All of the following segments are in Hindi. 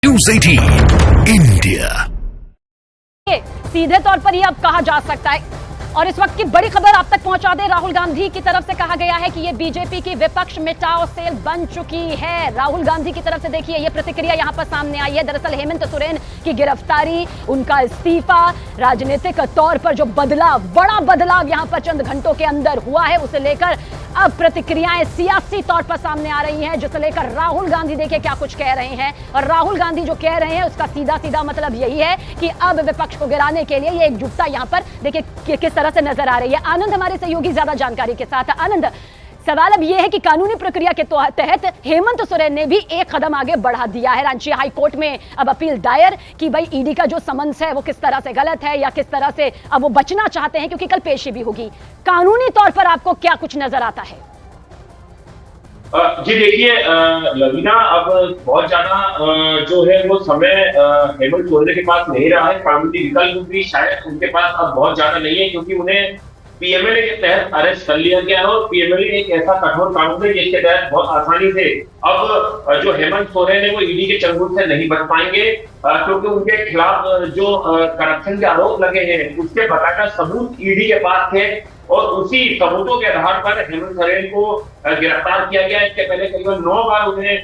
News 18 India. सीधे तौर पर यह अब कहा जा सकता है और इस वक्त की बड़ी खबर आप तक पहुंचा दे। राहुल गांधी की तरफ से कहा गया है कि ये बीजेपी की विपक्ष मिटाओ सेल बन चुकी है। राहुल गांधी की तरफ से देखिए ये प्रतिक्रिया यहां पर सामने आई है। दरअसल हेमंत सोरेन की गिरफ्तारी, उनका इस्तीफा, राजनीतिक तौर पर जो बदलाव, बड़ा बदलाव यहां पर चंद घंटों के अंदर हुआ है, उसे लेकर अब प्रतिक्रियाएं सियासी तौर पर सामने आ रही हैं, जिसे लेकर राहुल गांधी देखिए क्या कुछ कह रहे हैं। और राहुल गांधी जो कह रहे हैं उसका सीधा सीधा मतलब यही है कि अब विपक्ष को गिराने के लिए ये एकजुटता यहां पर देखिए किस तरह से नजर आ रही है। आनंद हमारे सहयोगी ज्यादा जानकारी के साथ। आनंद, सवाल अब यह है कि कानूनी प्रक्रिया के तहत हेमंत सोरेन ने भी एक कदम आगे बढ़ा दिया है। रांची हाई कोर्ट में अब अपील दायर कि भाई ईडी का जो समन्स है वो किस तरह से गलत है या किस तरह से अब वो बचना चाहते हैं, क्योंकि कल पेशी भी होगी। कानूनी तौर पर आपको क्या कुछ नजर आता है? जी देखिए लवीना, अब बहुत ज्यादा जो है वो समय हेमंत सोरेन के पास नहीं रहा है। कानूनी विकल्प भी शायद उनके पास अब बहुत ज्यादा नहीं है, क्योंकि उन्हें पीएमएलए के तहत अरेस्ट कर लिया गया है और पीएमएलए एक ऐसा कठोर कानून है जिसके तहत बहुत आसानी से अब जो हेमंत सोरेन है वो ईडी के चंगुल से नहीं बच पाएंगे, क्योंकि उनके खिलाफ जो करप्शन के आरोप लगे हैं उसके बकायदा सबूत ईडी के पास थे और उसी सबूतों के आधार पर हेमंत सोरेन को गिरफ्तार किया गया। इसके पहले करीबन 9 बार उन्हें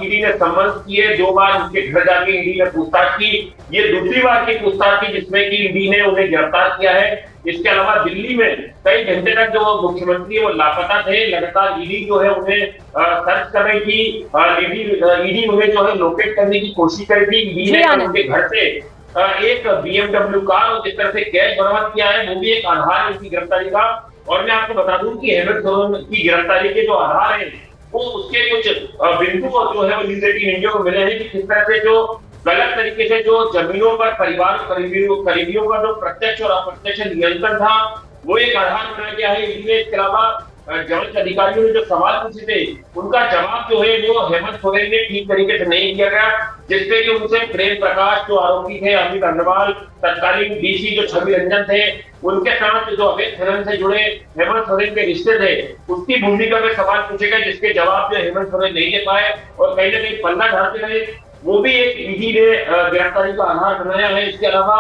ईडी ने समन्स किए, 2 बार उनके घर जाके ईडी ने पूछताछ की। ये दूसरी बार की पूछताछ थी जिसमें कि ईडी ने उन्हें गिरफ्तार किया है। इसके अलावा दिल्ली में कई घंटे तक जो मुख्यमंत्री है वो लापता थे। लगातार ईडी जो है उन्हें सर्च कर रही थी, ईडी उन्हें जो है लोकेट करने की कोशिश कर रही थी। ईडी ने उनके घर से एक BMW कार और जिस तरह से कैश बरामद किया है वो भी एक आधार है उनकी गिरफ्तारी का। और मैं आपको बता दूं कि हेमंत सोरेन की गिरफ्तारी के जो आधार है वो उसके कुछ बिंदु और जो है वो न्यूज़ 18 इंडिया को मिले हैं कि किस तरह से जो गलत तरीके से जो जमीनों पर परिवार करीबियों का जो प्रत्यक्ष और अप्रत्यक्ष नियंत्रण था वो एक आधार बनाया गया है। इसके अलावा जांच अधिकारियों ने जो सवाल पूछे थे उनका जवाब जो है वो हेमंत सोरेन ने ठीक तरीके से नहीं दिया गया, जिससे कि उनसे प्रेम प्रकाश जो आरोपी थे, अमित अग्रवाल, तत्कालीन डीसी जो छवि रंजन थे, उनके साथ जो अवैध खनन से जुड़े हेमंत सोरेन के रिश्ते थे उसकी भूमिका में सवाल पूछे गए, जिसके जवाब जो हेमंत सोरेन नहीं दे पाए और कहीं ना कहीं पन्ना झाड़ते रहे। वो भी एक ईडी ने गिरफ्तारी का आधार बनाया है। इसके अलावा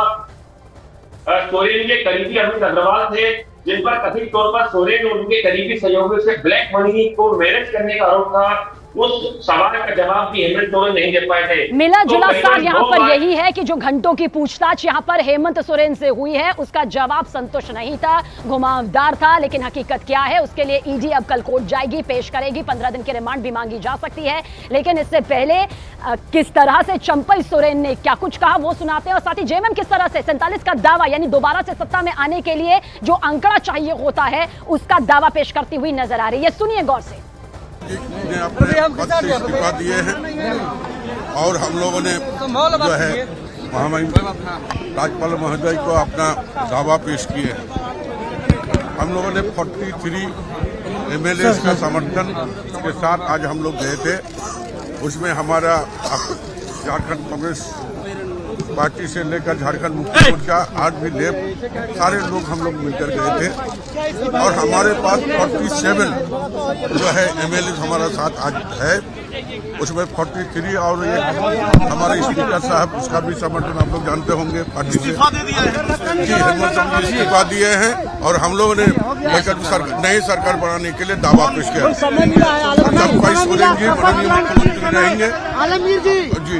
सोरेन के करीबी अमित अग्रवाल थे जिन पर कथित तौर पर सोरेन और उनके करीबी सहयोगियों से ब्लैक मनी को मैनेज करने का आरोप था। उस सवाल का जवाब भी हेमंत सोरेन नहीं दे पाए थे। मिला जुला सार यहाँ पर यही है कि जो घंटों की पूछताछ यहाँ पर हेमंत सोरेन से हुई है उसका जवाब संतुष्ट नहीं था, घुमावदार था। लेकिन हकीकत क्या है उसके लिए ईडी अब कल कोर्ट जाएगी, पेश करेगी, 15 दिन की रिमांड भी मांगी जा सकती है। लेकिन इससे पहले किस तरह से चंपई सोरेन ने क्या कुछ कहा वो सुनाते हैं और साथ ही जेएमएम किस तरह से 47 का दावा यानी दोबारा से सत्ता में आने के लिए जो आंकड़ा चाहिए होता है उसका दावा पेश करती हुई नजर आ रही है। सुनिए गौर से। ने अपने पद से इस्तीफा दिए हैं और हम लोगों ने जो है महामहिम राज्यपाल महोदय को अपना दावा पेश किए हैं। हम लोगों ने 43 MLA का समर्थन के साथ आज हम लोग गए थे। उसमें हमारा झारखंड कांग्रेस पार्टी से लेकर झारखंड मुक्ति मोर्चा आज भी लेफ्ट सारे लोग हम लोग मिलकर गए थे और हमारे पास 47 जो है MLA हमारा साथ आज है। उसमें 43 और एक हमारे स्पीकर साहब उसका भी समर्थन आप लोग जानते होंगे पार्टी से। जी हेमंत सोरेन इस्तीफा दिए हैं और हम लोगों ने नई सरकार बनाने के लिए दावा पेश किया। चंपई सोरेन जी माननीय मुख्यमंत्री रहेंगे। जी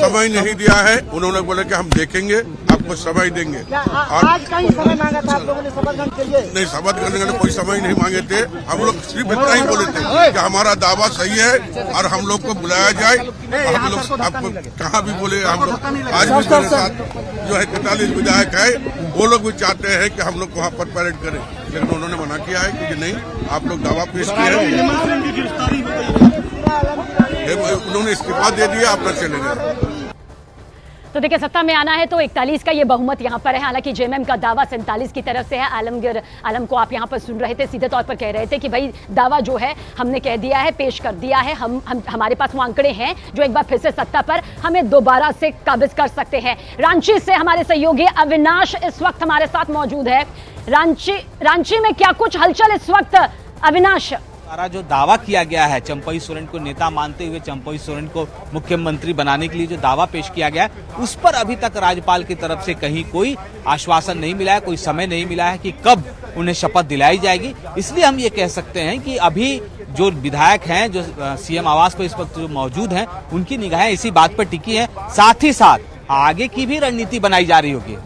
समय नहीं दिया है, उन्होंने बोला कि हम देखेंगे, आपको समय देंगे। आज कहीं समय मांगा था आप लोगों ने शपथ ग्रहण के लिए? नहीं, शपथ करने का कोई समय नहीं मांगे थे। हम लोग सिर्फ इतना ही बोले थे कि हमारा दावा सही है और हम लोग को बुलाया जाए। हम लोग आपको कहाँ भी बोले, हम लोग आज भी मेरे साथ जो है 43 विधायक है वो लोग भी चाहते हैं कि हम लोग वहाँ पर परेड करें, लेकिन उन्होंने मना किया है कि नहीं, आप लोग दावा पेश किए हैं, उन्होंने इस्तीफा दे दिया, अपना चले गए। तो देखिए सत्ता में आना है तो 41 का ये बहुमत यहाँ पर है। हालांकि जेएमएम का दावा 47 की तरफ से है। आलम को आप यहाँ पर सुन रहे थे, सीधे तौर पर कह रहे थे कि भाई दावा जो है हमने कह दिया है, पेश कर दिया है। हमारे पास वो आंकड़े हैं जो एक बार फिर से सत्ता पर हमें दोबारा से काबिज कर सकते हैं। रांची से हमारे सहयोगी अविनाश इस वक्त हमारे साथ मौजूद है। रांची में क्या कुछ हलचल इस वक्त अविनाश? सारा जो दावा किया गया है, चंपई सोरेन को नेता मानते हुए चंपई सोरेन को मुख्यमंत्री बनाने के लिए जो दावा पेश किया गया है, उस पर अभी तक राज्यपाल की तरफ से कहीं कोई आश्वासन नहीं मिला है, कोई समय नहीं मिला है कि कब उन्हें शपथ दिलाई जाएगी। इसलिए हम ये कह सकते हैं कि अभी जो विधायक हैं, जो सीएम आवास पर इस वक्त जो मौजूद हैं, उनकी निगाहें इसी बात पर टिकी हैं। साथ ही साथ आगे की भी रणनीति बनाई जा रही होगी।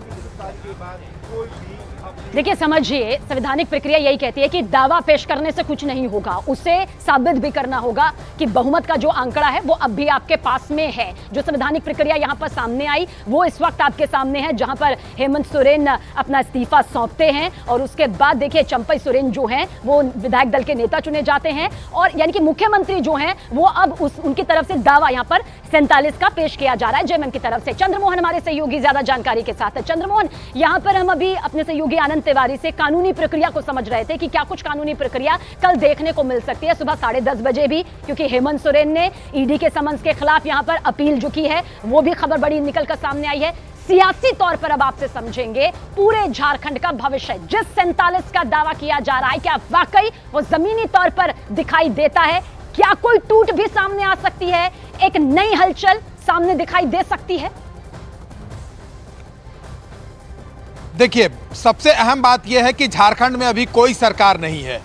देखिए, समझिए, संवैधानिक प्रक्रिया यही कहती है कि दावा पेश करने से कुछ नहीं होगा, उसे साबित भी करना होगा कि बहुमत का जो आंकड़ा है वो अब भी आपके पास में है। जो संवैधानिक प्रक्रिया यहां पर सामने आई वो इस वक्त आपके सामने है, जहां पर हेमंत सोरेन अपना इस्तीफा सौंपते हैं और उसके बाद देखिए चंपई सोरेन जो हैं वो विधायक दल के नेता चुने जाते हैं और यानी कि मुख्यमंत्री जो हैं वो अब उनकी तरफ से दावा यहां पर 47 का पेश किया जा रहा है जेएमएम की तरफ से। चंद्रमोहन हमारे सहयोगी ज्यादा जानकारी के साथ है। चंद्रमोहन, यहां पर हम अभी अपने सहयोगी आनंद तिवारी से कानूनी प्रक्रिया को समझ रहे थे कि क्या कुछ कानूनी प्रक्रिया कल देखने को मिल सकती है सुबह 10:30 बजे भी, क्योंकि हेमंत सोरेन ने ईडी के समन्स के खिलाफ यहां पर अपील जो की है वो भी खबर बड़ी निकलकर सामने आई है। सियासी तौर पर अब आपसे समझेंगे पूरे झारखंड का भविष्य, जिस 47 का दावा किया जा रहा है, क्या वाकई वो जमीनी तौर पर दिखाई देता है? क्या कोई टूट भी सामने आ सकती है? एक नई हलचल सामने दिखाई दे सकती है? देखिए, सबसे अहम बात यह है कि झारखंड में अभी कोई सरकार नहीं है।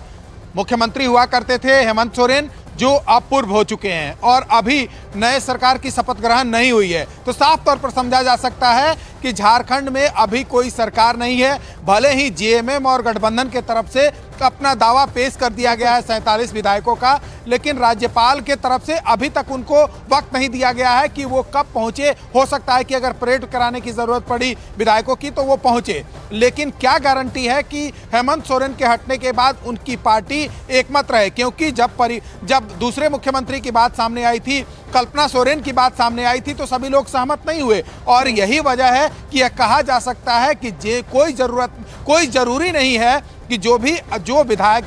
मुख्यमंत्री हुआ करते थे हेमंत सोरेन, जो अपूर्व हो चुके हैं और अभी नए सरकार की शपथ ग्रहण नहीं हुई है, तो साफ तौर पर समझा जा सकता है कि झारखंड में अभी कोई सरकार नहीं है। भले ही जेएमएम और गठबंधन के तरफ से अपना दावा पेश कर दिया गया है 47 विधायकों का, लेकिन राज्यपाल के तरफ से अभी तक उनको वक्त नहीं दिया गया है कि वो कब पहुंचे। हो सकता है कि अगर परेड कराने की जरूरत पड़ी विधायकों की तो वो पहुंचे, लेकिन क्या गारंटी है कि हेमंत सोरेन के हटने के बाद उनकी पार्टी एकमत रहे? क्योंकि जब दूसरे मुख्यमंत्री की बात सामने आई थी, कल्पना सोरेन की बात सामने आई थी, तो सभी लोग सहमत नहीं हुए और यही वजह है कि यह कहा जा सकता है कि कोई जरूरी नहीं है कि जो विधायक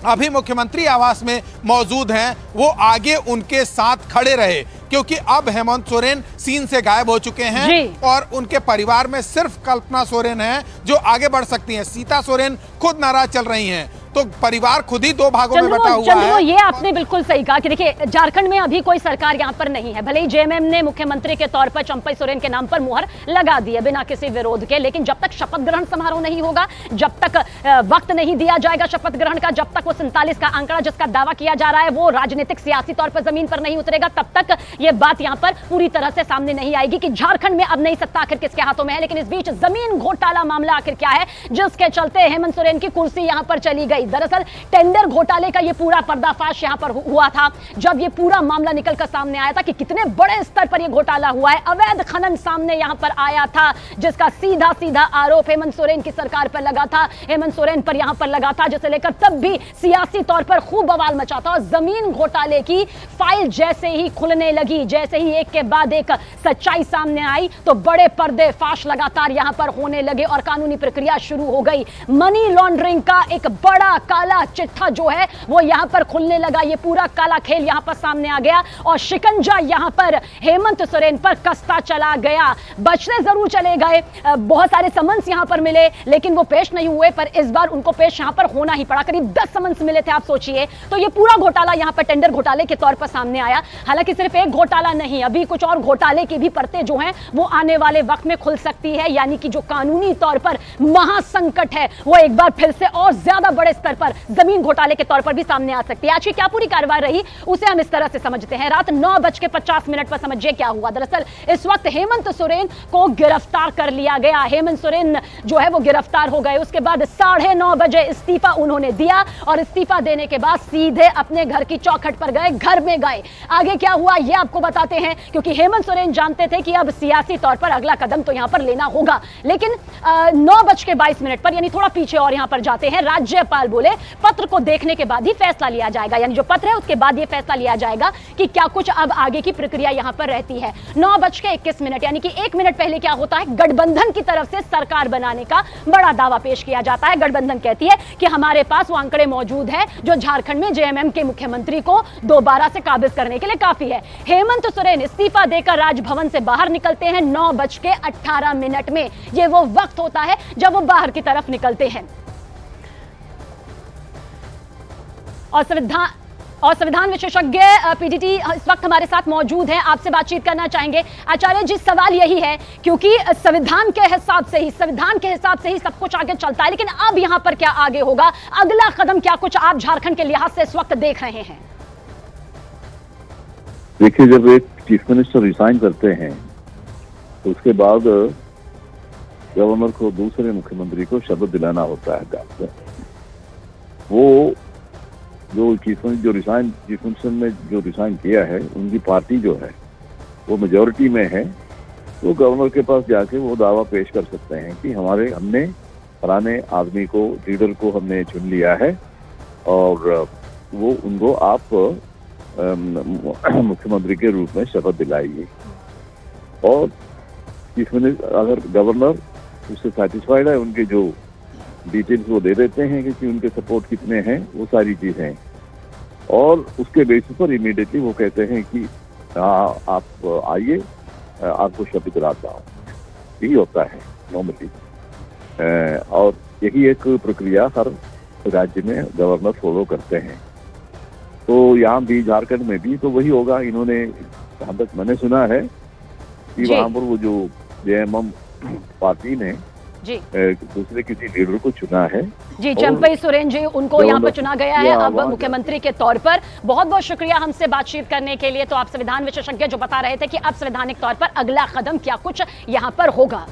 अभी मुख्यमंत्री आवास में मौजूद हैं वो आगे उनके साथ खड़े रहे, क्योंकि अब हेमंत सोरेन सीन से गायब हो चुके हैं और उनके परिवार में सिर्फ कल्पना सोरेन है जो आगे बढ़ सकती हैं। सीता सोरेन खुद नाराज चल रही हैं, तो परिवार खुद ही दो भागों में बटा हुआ है। ये आपने बिल्कुल सही कहा कि देखिए, झारखंड में अभी कोई सरकार यहाँ पर नहीं है। भले ही जेएमएम ने मुख्यमंत्री के तौर पर चंपई सोरेन के नाम पर मुहर लगा दी है बिना किसी विरोध के, लेकिन जब तक शपथ ग्रहण समारोह नहीं होगा, जब तक वक्त नहीं दिया जाएगा शपथ ग्रहण का, जब तक वो 47 का आंकड़ा जिसका दावा किया जा रहा है वो राजनीतिक सियासी तौर पर जमीन पर नहीं उतरेगा, तब तक ये बात यहाँ पर पूरी तरह से सामने नहीं आएगी कि झारखंड में अब नई सत्ता आखिर किसके हाथों में है। लेकिन इस बीच जमीन घोटाला मामला आखिर क्या है जिसके चलते हेमंत सोरेन की कुर्सी यहाँ पर चली गई? दरअसल टेंडर घोटाले का ये पूरा पर्दाफाश यहां पर हुआ था जब ये पूरा मामला निकलकर सामने आया था कि कितने बड़े स्तर पर ये घोटाला हुआ है। अवैध खनन सामने यहां पर आया था जिसका सीधा सीधा आरोप हेमंत सोरेन की सरकार पर लगा था, हेमंत सोरेन पर यहां पर लगा था, जिसे लेकर तब भी सियासी तौर पर खूब बवाल मचा था। और जमीन घोटाले की फाइल जैसे ही खुलने लगी, जैसे ही एक के बाद एक सच्चाई सामने आई, तो बड़े पर्देफाश लगातार यहां पर होने लगे और कानूनी प्रक्रिया शुरू हो गई। मनी लॉन्ड्रिंग का एक बड़ा काला चिट्ठा जो है वो यहां पर खुलने लगा। ये पूरा काला खेल यहां पर सामने आ गया और शिकंजा यहां पर हेमंत सोरेन पर कसता चला गया। बचते जरूर चले गए, बहुत सारे समन्स यहां पर मिले लेकिन वो पेश नहीं हुए, पर इस बार उनको पेश यहां पर होना ही पड़ा। करीब 10 समन्स मिले थे, आप सोचिए। तो ये पूरा घोटाला यहां पर टेंडर घोटाले के तौर पर सामने आया। हालांकि सिर्फ एक घोटाला नहीं, अभी कुछ और घोटाले की भी परतें जो हैं वो आने वाले वक्त में खुल सकती है, यानी कि जो कानूनी तौर पर महासंकट है वो एक बार फिर से और ज्यादा बड़े स्तर पर जमीन घोटाले के तौर पर भी सामने आ सकती है। आज की क्या पूरी कार्रवाई रही उसे हम इस तरह से समझते हैं। रात 9:50 पर समझिए क्या हुआ। दरअसल इस वक्त हेमंत सोरेन को गिरफ्तार कर लिया गया। हेमंत सोरेन जो है वो गिरफ्तार हो गए। उसके बाद 9:30 बजे इस्तीफा उन्होंने दिया और इस्तीफा देने के बाद सीधे अपने घर की चौखट पर गए, घर में गए। आगे क्या हुआ ये आपको बताते हैं, क्योंकि हेमंत सोरेन जानते थे कि अब सियासी तौर पर अगला कदम तो यहां पर लेना होगा। लेकिन 9:22 पर, यानी थोड़ा पीछे और यहां पर जाते हैं, राज्यपाल बोले पत्र को देखने के बाद ही फैसला लिया जाएगा, यानी जो पत्र है उसके बाद ये फैसला लिया जाएगा कि क्या कुछ अब आगे की प्रक्रिया यहां पर रहती है। 9:21 यानी कि 1 मिनट पहले क्या होता है, गठबंधन की तरफ से सरकार बनाने का बड़ा दावा पेश किया जाता है। गठबंधन कहती है कि हमारे पास वो आंकड़े मौजूद है जो झारखंड में जेएमएम के मुख्यमंत्री को दोबारा से काबिज करने के लिए काफी है। हेमंत सोरेन इस्तीफा देकर राजभवन से बाहर निकलते हैं 9:18 में। ये वो वक्त होता है जब वो बाहर की तरफ निकलते हैं। और संविधान विशेषज्ञ पीडीटी इस वक्त हमारे साथ मौजूद हैं, आपसे बातचीत करना चाहेंगे। आचार्य जी, सवाल यही है क्योंकि संविधान के हिसाब से ही सब कुछ आगे चलता है, लेकिन अब यहां पर क्या आगे होगा, अगला कदम क्या कुछ आप झारखंड के लिहाज से इस वक्त देख रहे हैं? देखिए, जब एक चीफ मिनिस्टर रिजाइन करते हैं तो उसके बाद गवर्नर को दूसरे मुख्यमंत्री को शपथ दिलाना होता है। वो जो चीफ मिनिस्टर ने जो रिजाइन किया है, उनकी पार्टी जो है वो मेजॉरिटी में है, तो गवर्नर के पास जाके वो दावा पेश कर सकते हैं कि हमने फलाने आदमी को, लीडर को हमने चुन लिया है और वो उनको आप मुख्यमंत्री के रूप में शपथ दिलाइए। और चीफ मिनिस्टर, अगर गवर्नर उससे सेटिस्फाइड है, उनके जो डिटेल्स वो दे देते हैं कि उनके सपोर्ट कितने हैं, वो सारी चीजें, और उसके बेसिस पर इमीडिएटली वो कहते हैं कि हाँ, आप आइए, आपको शपथ दिलाता हूँ। यही होता है नॉर्मली, और यही एक प्रक्रिया हर राज्य में गवर्नर फॉलो करते हैं। तो यहाँ भी, झारखंड में भी तो वही होगा। इन्होंने, जहाँ तक मैंने सुना है कि वहाँ पर वो जो जेएमएम पार्टी ने दूसरे किसी लीडर को चुना है जी, चंपई सोरेन जी, उनको यहाँ पर चुना गया है अब मुख्यमंत्री के तौर पर। बहुत बहुत शुक्रिया हमसे बातचीत करने के लिए। तो आप संविधान विशेषज्ञ जो बता रहे थे कि अब संवैधानिक तौर पर अगला कदम क्या कुछ यहाँ पर होगा।